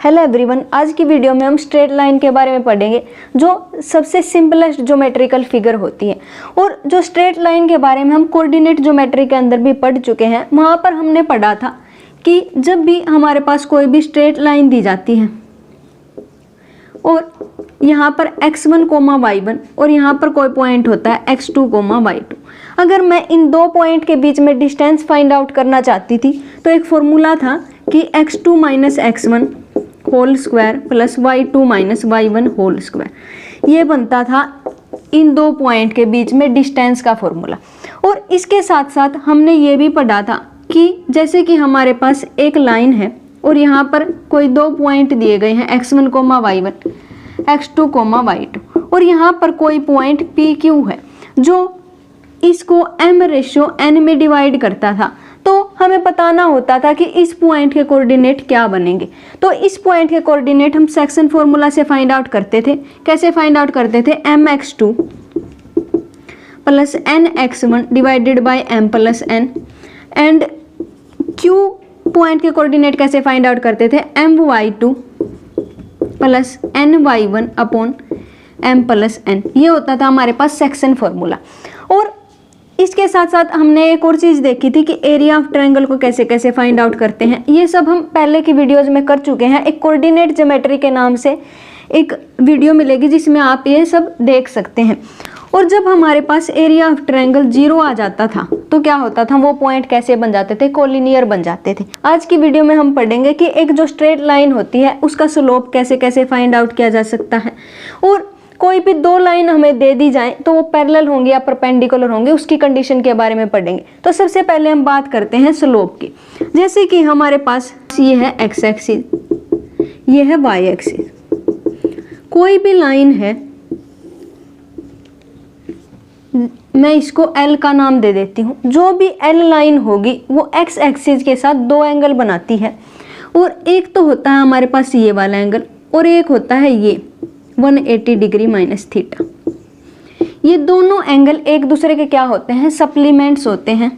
Hello everyone, आज की video में हम स्ट्रेट लाइन के बारे में पढ़ेंगे जो सबसे सिंपलेस्ट ज्योमेट्रिकल फिगर होती है। और जो स्ट्रेट लाइन के बारे में हम कोऑर्डिनेट ज्योमेट्री के अंदर भी पढ़ चुके हैं, वहाँ पर हमने पढ़ा था कि जब भी हमारे पास कोई भी स्ट्रेट लाइन दी जाती है और यहाँ पर x1, y1 और यहाँ पर कोई पॉइंट होता है x2, y2। अगर मैं इन दो पॉइंट के बीच में डिस्टेंस फाइंड आउट करना चाहती थी तो एक फॉर्मूला था कि x2 minus x1 whole square plus y2 minus y1 whole square. ये बनता था इन दो पॉइंट के बीच में डिस्टेंस का फॉर्मूला। और इसके साथ साथ हमने ये भी पढ़ा था कि जैसे कि हमारे पास एक लाइन है और यहाँ पर कोई दो पॉइंट दिए गए हैं x1, y1, x2, y2 और यहाँ पर कोई पॉइंट PQ है जो इसको m/n में डिवाइड करता था। तो हमें बताना होता था कि इस पॉइंट के कोऑर्डिनेट क्या बनेंगे। तो इस पॉइंट के कोऑर्डिनेट हम सेक्शन फॉर्मूला से फाइंड आउट करते थे। कैसे फाइंड आउट करते थे? mx2 plus nx1 divided by m plus n। And q point के कोऑर्डिनेट कैसे फाइंड आउट करते थे? my2 plus ny1 upon m plus n। ये होता था हमारे पास सेक्शन फॉर्मूला। और इसके साथ साथ हमने एक और चीज़ देखी थी कि एरिया ऑफ ट्रायंगल को कैसे कैसे फाइंड आउट करते हैं। ये सब हम पहले की वीडियोज़ में कर चुके हैं। एक कोऑर्डिनेट ज्योमेट्री के नाम से एक वीडियो मिलेगी जिसमें आप ये सब देख सकते हैं। और जब हमारे पास एरिया ऑफ ट्रायंगल 0 आ जाता था तो क्या होता था? वो पॉइंट कैसे बन जाते थे? कोलिनियर बन जाते थे। आज की वीडियो में हम पढ़ेंगे कि एक जो स्ट्रेट लाइन होती है उसका स्लोप कैसे कैसे फाइंड आउट किया जा सकता है। और कोई भी दो लाइन हमें दे दी जाए तो वो पैरेलल होंगी या परपेंडिकुलर होंगे, उसकी कंडीशन के बारे में पढ़ेंगे। तो सबसे पहले हम बात करते हैं स्लोप की। जैसे कि हमारे पास ये है x एक्सिस, ये है y एक्सिस। कोई भी लाइन है, मैं इसको L का नाम दे देती हूँ। जो भी L लाइन होगी वो x एक्सिस के साथ दो एंगल बनाती है। और एक तो होता है हमारे पास ये वाला एंगल और एक होता है ये 180 डिग्री माइनस थीटा। ये दोनों एंगल एक दूसरे के क्या होते हैं? सप्लीमेंट्स होते हैं,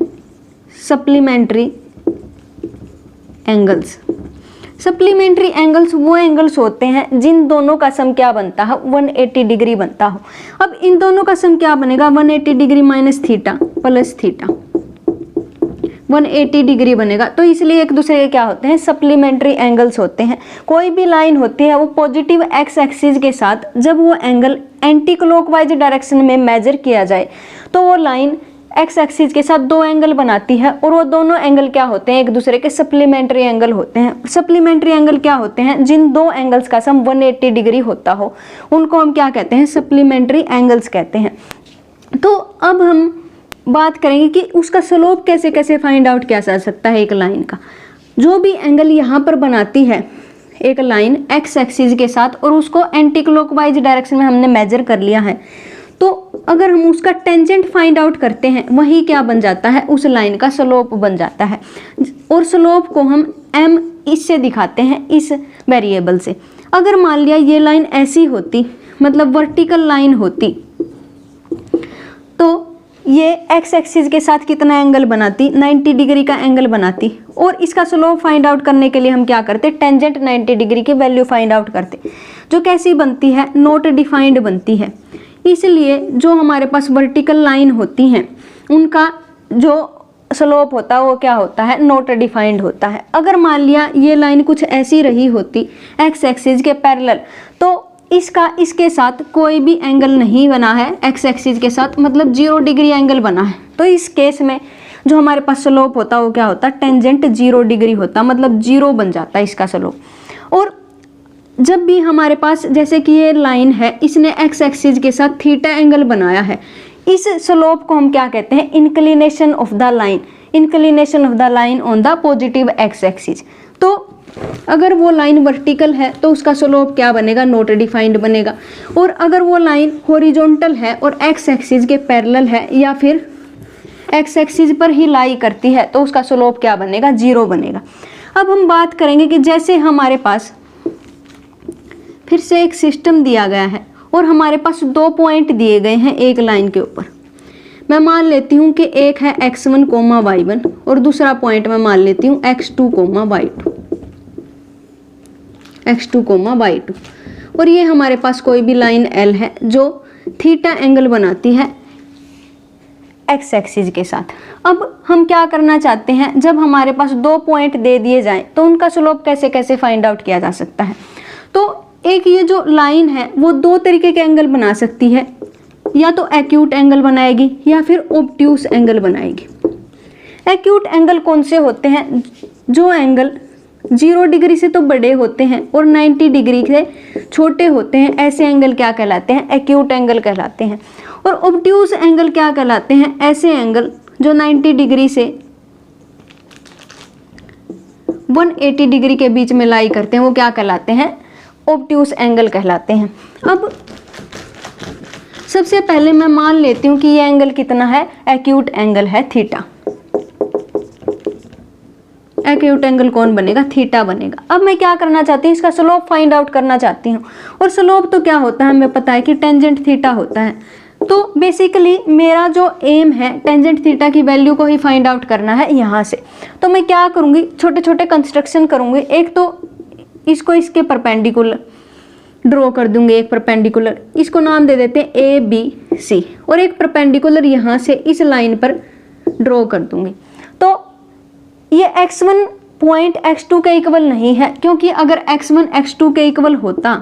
सप्लीमेंट्री एंगल्स। सप्लीमेंट्री एंगल्स वो एंगल्स होते हैं जिन दोनों का सम क्या बनता है? 180 डिग्री बनता हो। अब इन दोनों का सम क्या बनेगा? 180 degree minus theta plus theta 180 degree बनेगा। तो इसलिए एक दूसरे के क्या होते हैं? सप्लीमेंट्री एंगल्स होते हैं। कोई भी लाइन होती है वो पॉजिटिव एक्स एक्सिस के साथ जब वो एंगल एंटी क्लॉकवाइज डायरेक्शन में मेजर किया जाए तो वो लाइन एक्स एक्सिस के साथ दो एंगल बनाती है और वो दोनों एंगल क्या होते हैं? एक दूसरे के सप्लीमेंट्री एंगल होते हैं। सप्लीमेंट्री एंगल क्या होते हैं? जिन दो एंगल्स का सम 180 डिग्री होता हो उनको हम क्या कहते हैं? सप्लीमेंट्री एंगल्स कहते हैं। तो अब हम बात करेंगे कि उसका स्लोप कैसे कैसे फाइंड आउट किया जा सकता है एक लाइन का। जो भी एंगल यहाँ पर बनाती है एक लाइन एक्स एक्सिस के साथ और उसको एंटी क्लॉकवाइज डायरेक्शन में हमने मेजर कर लिया है, तो अगर हम उसका टेंजेंट फाइंड आउट करते हैं वही क्या बन जाता है? उस लाइन का स्लोप बन जाता है। और स्लोप को हम m इससे दिखाते हैं, इस वेरिएबल से। अगर मान लिया ये लाइन ऐसी होती, मतलब वर्टिकल लाइन होती, तो ये एक्स एक्सिस के साथ कितना एंगल बनाती? 90 डिग्री का एंगल बनाती। और इसका स्लोप फाइंड आउट करने के लिए हम क्या करते? टेंजेंट 90 डिग्री की वैल्यू फाइंड आउट करते, जो कैसी बनती है? नॉट डिफाइंड बनती है। इसलिए जो हमारे पास वर्टिकल लाइन होती हैं उनका जो स्लोप होता है वो क्या होता है? नॉट डिफाइंड होता है। अगर मान लिया ये लाइन कुछ ऐसी रही होती एक्स एक्सिस के पैरेलल, तो इसका इसके साथ कोई भी एंगल नहीं बना है एक्स एक्सिस के साथ, मतलब 0 डिग्री एंगल बना है। तो इस केस में जो हमारे पास स्लोप होता है वो क्या होता है? टेंजेंट 0 डिग्री होता, मतलब 0 बन जाता है इसका स्लोप। और जब भी हमारे पास जैसे कि ये लाइन है, इसने एक्स एक्सिस के साथ थीटा एंगल बनाया है, इस स्लोप को हम क्या कहते हैं? Inclination of the line, inclination of the line on the positive x axis. तो अगर वो लाइन वर्टिकल है तो उसका स्लोप क्या बनेगा? नॉट डिफाइंड बनेगा। और अगर वो लाइन हॉरिजॉन्टल है और एक्स एक्सिस के पैरेलल है या फिर एक्स एक्सिस पर ही लाई करती है तो उसका स्लोप क्या बनेगा? 0 बनेगा। अब हम बात करेंगे कि जैसे हमारे पास फिर से एक सिस्टम दिया गया है और हमारे पास दो पॉइंट दिए गए हैं एक लाइन के ऊपर। मैं मान लेती हूँ कि एक है x1, y1 और दूसरा पॉइंट मैं मान लेती हूँ x2, y2। x2 coma y2। और ये हमारे पास कोई भी लाइन L है जो थीटा एंगल बनाती है x एक्सिस के साथ। अब हम क्या करना चाहते हैं, जब हमारे पास 2 पॉइंट दे दिए जाएं तो उनका स्लोप कैसे कैसे फाइंड आउट किया जा सकता है। तो एक ये जो लाइन है वो 2 तरीके के एंगल बना सकती है, या तो एक्यूट एंगल बनाएगी या फिर ऑब्ट्यूस एंगल बनाएगी। एक्यूट एंगल कौन से होते हैं, जो एंगल 0 डिग्री से तो बड़े होते हैं और 90 डिग्री से छोटे होते हैं, ऐसे एंगल क्या कहलाते हैं, एक्यूट एंगल कहलाते हैं। और ऑब्ट्यूस एंगल क्या कहलाते हैं, ऐसे एंगल जो 90 डिग्री से 180 डिग्री के बीच में लाई करते हैं, वो क्या कहलाते हैं, ऑब्ट्यूस एंगल कहलाते हैं। अब सबसे पहले मैं मान लेती हूँ कि ये एंगल कितना है, एक्यूट एंगल है थीटा। एक्यूट एंगल कौन बनेगा, थीटा बनेगा। अब मैं क्या करना चाहती हूँ, इसका स्लोप फाइंड आउट करना चाहती हूँ। और स्लोप तो क्या होता है, हमें पता है कि टेंजेंट थीटा होता है। तो बेसिकली मेरा जो एम है टेंजेंट थीटा की वैल्यू को ही फाइंड आउट करना है यहाँ से। तो मैं क्या करूँगी, छोटे छोटे कंस्ट्रक्शन करूँगी। एक तो इसको इसके परपेंडिकुलर ड्रॉ कर दूंगी, एक परपेंडिकुलर, इसको नाम दे देते हैं ए बी सी, और एक परपेंडिकुलर यहाँ से इस लाइन पर ड्रॉ कर दूंगी। तो ये x1 पॉइंट x2 के इक्वल नहीं है, क्योंकि अगर x1 x2 के इक्वल होता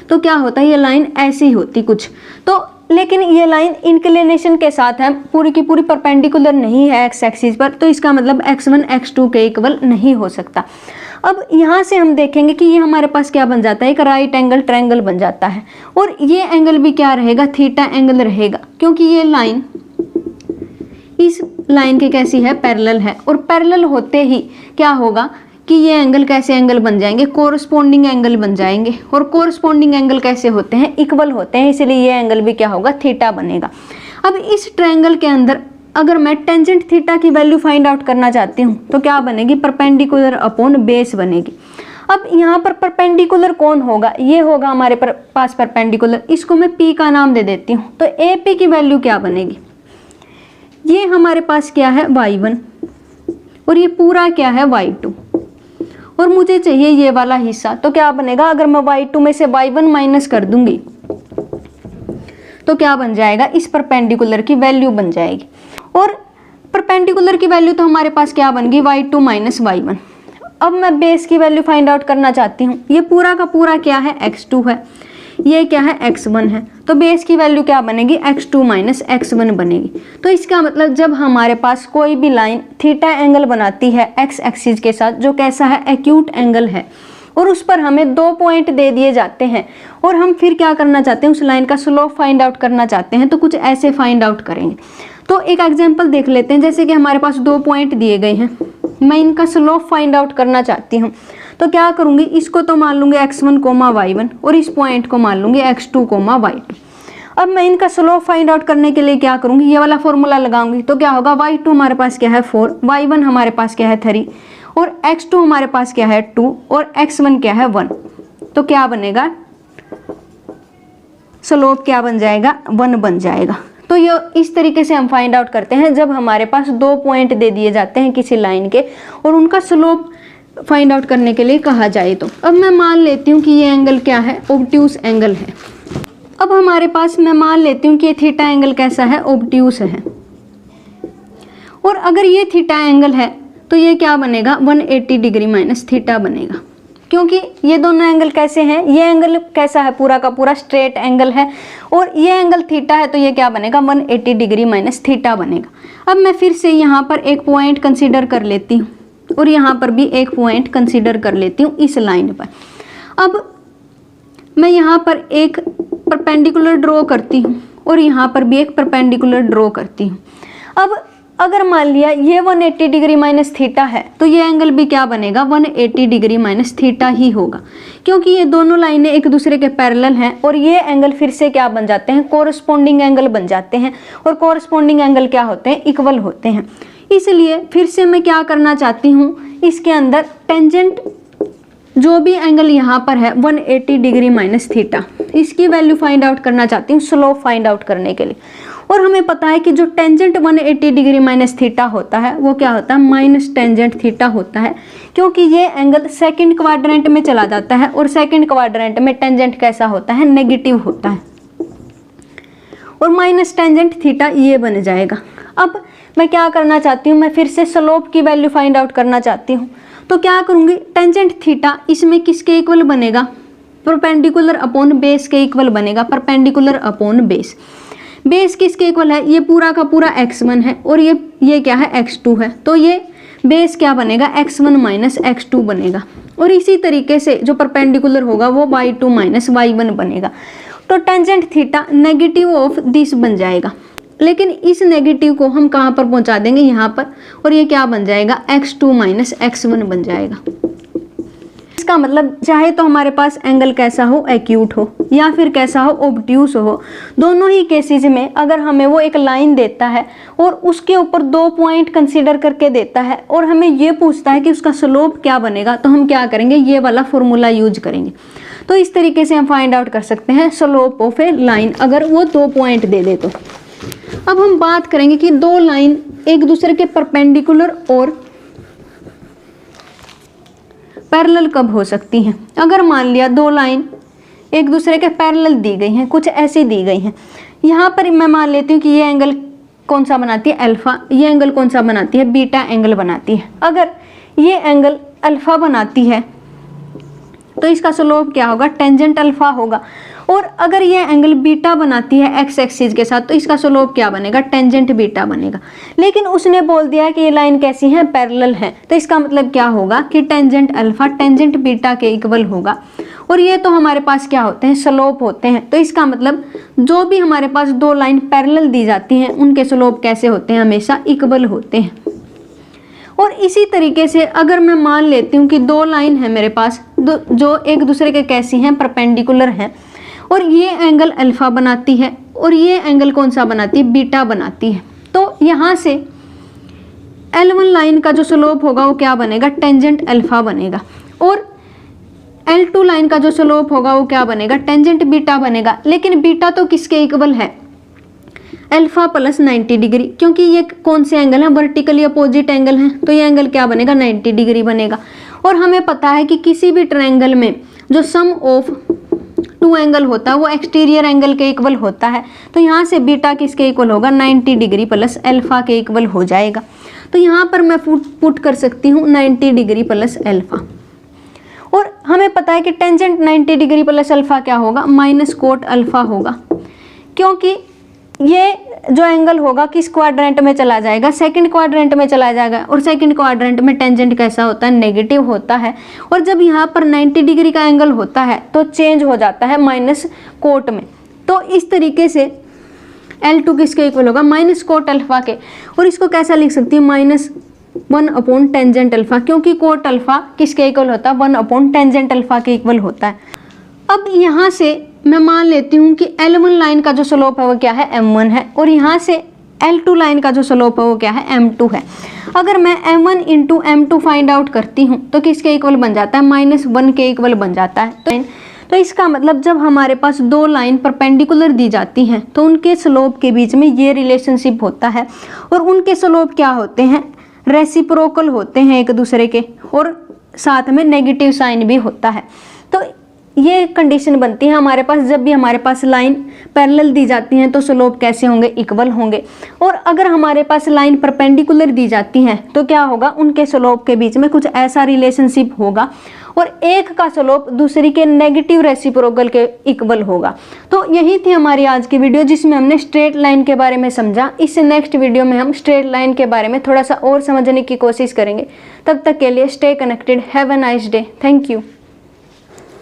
तो क्या होता है, ये लाइन ऐसी होती कुछ। तो लेकिन ये लाइन इंक्लिनेशन के साथ है, पूरी की पूरी परपेंडिकुलर नहीं है x एक्सिस पर, तो इसका मतलब x1 x2 के इक्वल नहीं हो सकता। अब यहाँ से हम देखेंगे कि ये हमारे पास क्या बन जाता है, एक राइट एंगल ट्रायंगल बन जाता है। और ये एंगल भी क्या रहेगा, थीटा एंगल रहेगा, क्योंकि ये लाइन इस लाइन के कैसी है, पैरेलल है। और पैरेलल होते ही क्या होगा कि ये एंगल कैसे एंगल बन जाएंगे, कोरस्पोंडिंग एंगल बन जाएंगे। और कोरस्पोंडिंग एंगल कैसे होते हैं, इक्वल होते हैं, इसलिए ये एंगल भी क्या होगा, थीटा बनेगा। अब इस ट्रायंगल के अंदर अगर मैं टेंजेंट थीटा की वैल्यू फाइंड आउट करना चाहती हूँ तो क्या बनेगी, परपेंडिकुलर अपॉन बेस बनेगी। अब यहाँ पर परपेंडिकुलर कौन होगा, ये होगा हमारे पास परपेंडिकुलर, इसको मैं P का नाम दे देती हूँ। तो AP की वैल्यू क्या बनेगी, ये हमारे पास क्या है y1 और ये पूरा क्या है y2, और मुझे चाहिए ये वाला हिस्सा। तो क्या बनेगा, अगर मैं y2 में से y1 माइनस कर दूंगी तो क्या बन जाएगा, इस परपेंडिकुलर की वैल्यू बन जाएगी। और परपेंडिकुलर की वैल्यू तो हमारे पास क्या बन गई, y2 माइनस y1। अब मैं बेस की वैल्यू फाइंड आउट करना चाहती हूँ। ये पूरा का पूरा क्या है, x2 है, ये क्या है, x1 है। तो बेस की वैल्यू क्या बनेगी, x2 माइनस x1 बनेगी। तो इसका मतलब जब हमारे पास कोई भी लाइन थीटा एंगल बनाती है x एक्सिस के साथ, जो कैसा है, एक्यूट एंगल है, और उस पर हमें 2 पॉइंट दे दिए जाते हैं, और हम फिर क्या करना चाहते हैं, उस लाइन का स्लोप फाइंड आउट करना चाहते हैं, तो कुछ ऐसे फाइंड आउट करेंगे। तो एक एग्जांपल देख लेते हैं। जैसे कि हमारे पास 2 पॉइंट दिए गए हैं, मैं इनका स्लोप फाइंड आउट करना चाहती हूँ। तो क्या करूँगी, इसको तो मान लूँगी x1 कोमा y1 और इस पॉइंट को मान लूँगी x2 कोमा y2। अब मैं इनका स्लोप फाइंड आउट करने के लिए क्या करूँगी, ये वाला फॉर्मूला लगाऊंगी। तो क्या होगा, y2 हमारे पास क्या है 4, y1 हमारे पास क्या है 3, और x2 हमारे पास क्या है 2, और x1 क्या है 1। तो क्या बनेगा, स्लोप क्या बन जाएगा, 1 बन जाएगा। तो ये इस तरीके से हम फाइंड आउट करते हैं जब हमारे पास 2 पॉइंट दे दिए जाते हैं किसी लाइन के, और उनका स्लोप फाइंड आउट करने के लिए कहा जाए। तो अब मैं मान लेती हूँ कि ये एंगल क्या है, ऑब्ट्यूस एंगल है। अब हमारे पास मैं मान लेती हूँ कि ये थीटा एंगल कैसा है, ऑब्ट्यूस है। और अगर ये थीटा एंगल है तो ये क्या बनेगा, 180 डिग्री माइनस थीटा बनेगा, क्योंकि ये दोनों एंगल कैसे हैं, ये एंगल कैसा है, पूरा का पूरा स्ट्रेट एंगल है, और ये एंगल थीटा है, तो ये क्या बनेगा, 180 डिग्री माइनस थीटा बनेगा। अब मैं फिर से यहाँ पर एक पॉइंट कंसीडर कर लेती हूँ, और यहाँ पर भी एक पॉइंट कंसीडर कर लेती हूँ इस लाइन पर। अब मैं यहाँ पर एक परपेंडिकुलर ड्रॉ करती हूँ, और यहाँ पर भी एक परपेंडिकुलर ड्रॉ करती हूँ। अब अगर मान लिया ये 180 डिग्री माइनस थीटा है, तो ये एंगल भी क्या बनेगा, 180 डिग्री माइनस थीटा ही होगा, क्योंकि ये दोनों लाइनें एक दूसरे के पैरेलल हैं, और ये एंगल फिर से क्या बन जाते हैं, कोरस्पोंडिंग एंगल बन जाते हैं। और कोरस्पोंडिंग एंगल क्या होते हैं, इक्वल होते हैं। इसलिए फिर से मैं क्या करना चाहती हूँ, इसके अंदर टेंजेंट जो भी एंगल यहाँ पर है 180 डिग्री माइनस थीटा, इसकी वैल्यू फाइंड आउट करना चाहती हूँ स्लोप फाइंड आउट करने के लिए। और हमें पता है कि जो टेंजेंट 180 डिग्री माइनस थीटा होता है वो क्या होता है, माइनस टेंजेंट थीटा होता है, क्योंकि ये एंगल सेकंड क्वाड्रेंट में चला जाता है और सेकंड क्वाड्रेंट में टेंजेंट कैसा होता है, नेगेटिव होता है, और माइनस टेंजेंट थीटा ये बन जाएगा। अब मैं क्या करना चाहती हूँ, मैं फिर से स्लोप की वैल्यू फाइंड आउट करना चाहती हूँ। तो क्या करूँगी, टेंजेंट थीटा इसमें किसके इक्वल बनेगा, परपेंडिकुलर अपॉन बेस के इक्वल बनेगा, परपेंडिकुलर अपॉन बेस। बेस किसके इक्वल है, ये पूरा का पूरा x1 है और ये क्या है, x2 है। तो ये बेस क्या बनेगा, x1 माइनस x2 बनेगा। और इसी तरीके से जो परपेंडिकुलर होगा वो y2 माइनस y1 बनेगा। तो tangent theta negative of this बन जाएगा, लेकिन इस नेगेटिव को हम कहाँ पर पहुँचा देंगे, यहाँ पर, और ये क्या बन जाएगा, x2 माइनस x1 बन जाएगा। इसका मतलब चाहे तो हमारे पास एंगल कैसा हो, एक्यूट हो या फिर कैसा हो, ऑब्ट्यूस हो, दोनों ही केसेस में अगर हमें वो एक लाइन देता है और उसके ऊपर 2 पॉइंट कंसीडर करके देता है और हमें ये पूछता है कि उसका स्लोप क्या बनेगा, तो हम क्या करेंगे, ये वाला फॉर्मूला यूज करेंगे। तो इस तरीके से हम फाइंड आउट कर सकते हैं स्लोप ऑफ ए लाइन, अगर वो 2 पॉइंट दे दे तो। अब हम बात करेंगे कि 2 लाइन एक दूसरे के परपेंडिकुलर और पैरेलल कब हो सकती हैं। अगर मान लिया 2 लाइन एक दूसरे के पैरेलल दी गई हैं, कुछ ऐसी दी गई हैं, यहाँ पर मैं मान लेती हूँ कि ये एंगल कौन सा बनाती है, अल्फा, ये एंगल कौन सा बनाती है, बीटा एंगल बनाती है। अगर ये एंगल अल्फा बनाती है तो इसका स्लोप क्या होगा, टेंजेंट अल्फा होगा। और अगर ये एंगल बीटा बनाती है एक्स एक्सिस के साथ तो इसका स्लोप क्या बनेगा, टेंजेंट बीटा बनेगा। लेकिन उसने बोल दिया कि ये लाइन कैसी है, पैरेलल है, तो इसका मतलब क्या होगा कि टेंजेंट अल्फा टेंजेंट बीटा के इक्वल होगा। और ये तो हमारे पास क्या होते हैं, स्लोप होते हैं। तो इसका मतलब जो भी हमारे पास 2 लाइन पैरेलल दी जाती हैं उनके स्लोप कैसे होते हैं, हमेशा इक्वल होते हैं। और इसी तरीके से अगर मैं मान लेती हूँ कि 2 लाइन है मेरे पास जो एक दूसरे के कैसी हैं, परपेंडिकुलर हैं, और ये एंगल अल्फा बनाती है और ये एंगल कौन सा बनाती है, बीटा बनाती है। तो यहाँ से L1 लाइन का जो स्लोप होगा वो क्या बनेगा, टेंजेंट अल्फा बनेगा। और L2 लाइन का जो स्लोप होगा वो क्या बनेगा, टेंजेंट बीटा बनेगा। लेकिन बीटा तो किसके इक्वल है, अल्फा प्लस 90 डिग्री, क्योंकि ये कौन से एंगल है, वर्टिकली अपोजिट एंगल है। तो ये एंगल क्या बनेगा, 90 डिग्री बनेगा। और हमें पता है कि किसी भी ट्रायंगल में जो सम ऑफ 2 एंगल होता है वो एक्सटीरियर एंगल के इक्वल होता है। तो यहाँ से बीटा किसके इक्वल होगा, 90 डिग्री प्लस अल्फा के इक्वल हो जाएगा। तो यहाँ पर मैं पुट कर सकती हूँ 90 डिग्री प्लस अल्फा। और हमें पता है कि टेंजेंट 90 डिग्री प्लस अल्फा क्या होगा, माइनस कोट अल्फा होगा, क्योंकि ये जो एंगल होगा किस क्वाड्रेंट में चला जाएगा, सेकंड क्वाड्रेंट में चला जाएगा। और सेकंड क्वाड्रेंट में टेंजेंट कैसा होता है, नेगेटिव होता है। और जब यहाँ पर 90 डिग्री का एंगल होता है तो चेंज हो जाता है माइनस कोट में। तो इस तरीके से L2 किसके इक्वल होगा, माइनस कोट अल्फा के। और इसको कैसा लिख सकती है, -1 अपॉन टेंजेंट अल्फा, क्योंकि कोट अल्फा किसके इक्वल होता है, 1 अपॉन टेंजेंट अल्फा के इक्वल होता है। अब यहाँ से मैं मान लेती हूँ कि L1 लाइन का जो स्लोप है वो क्या है, m1 है। और यहाँ से L2 लाइन का जो स्लोप है वो क्या है, m2 है। अगर मैं m1 into m2 find out करती हूँ तो किसके इक्वल बन जाता है, -1 के इक्वल बन जाता है। तो इसका मतलब जब हमारे पास 2 लाइन परपेंडिकुलर दी जाती हैं तो उनके स्लोप के बीच में ये रिलेशनशिप होता है। और उनके स्लोप क्या होते हैं, रेसिप्रोकल होते हैं एक दूसरे के, और साथ में नेगेटिव साइन भी होता है। तो ये कंडीशन बनती है हमारे पास, जब भी हमारे पास लाइन पैरेलल दी जाती हैं तो स्लोप कैसे होंगे, इक्वल होंगे। और अगर हमारे पास लाइन परपेंडिकुलर दी जाती हैं तो क्या होगा, उनके स्लोप के बीच में कुछ ऐसा रिलेशनशिप होगा और एक का स्लोप दूसरी के नेगेटिव रेसिप्रोकल के इक्वल होगा। तो यही थी हमारी आज की वीडियो जिसमें हमने स्ट्रेट लाइन के बारे में समझा। इससे नेक्स्ट वीडियो में हम स्ट्रेट लाइन के बारे में थोड़ा सा और समझने की कोशिश करेंगे। तब तक के लिए stay connected, have a nice day, thank you.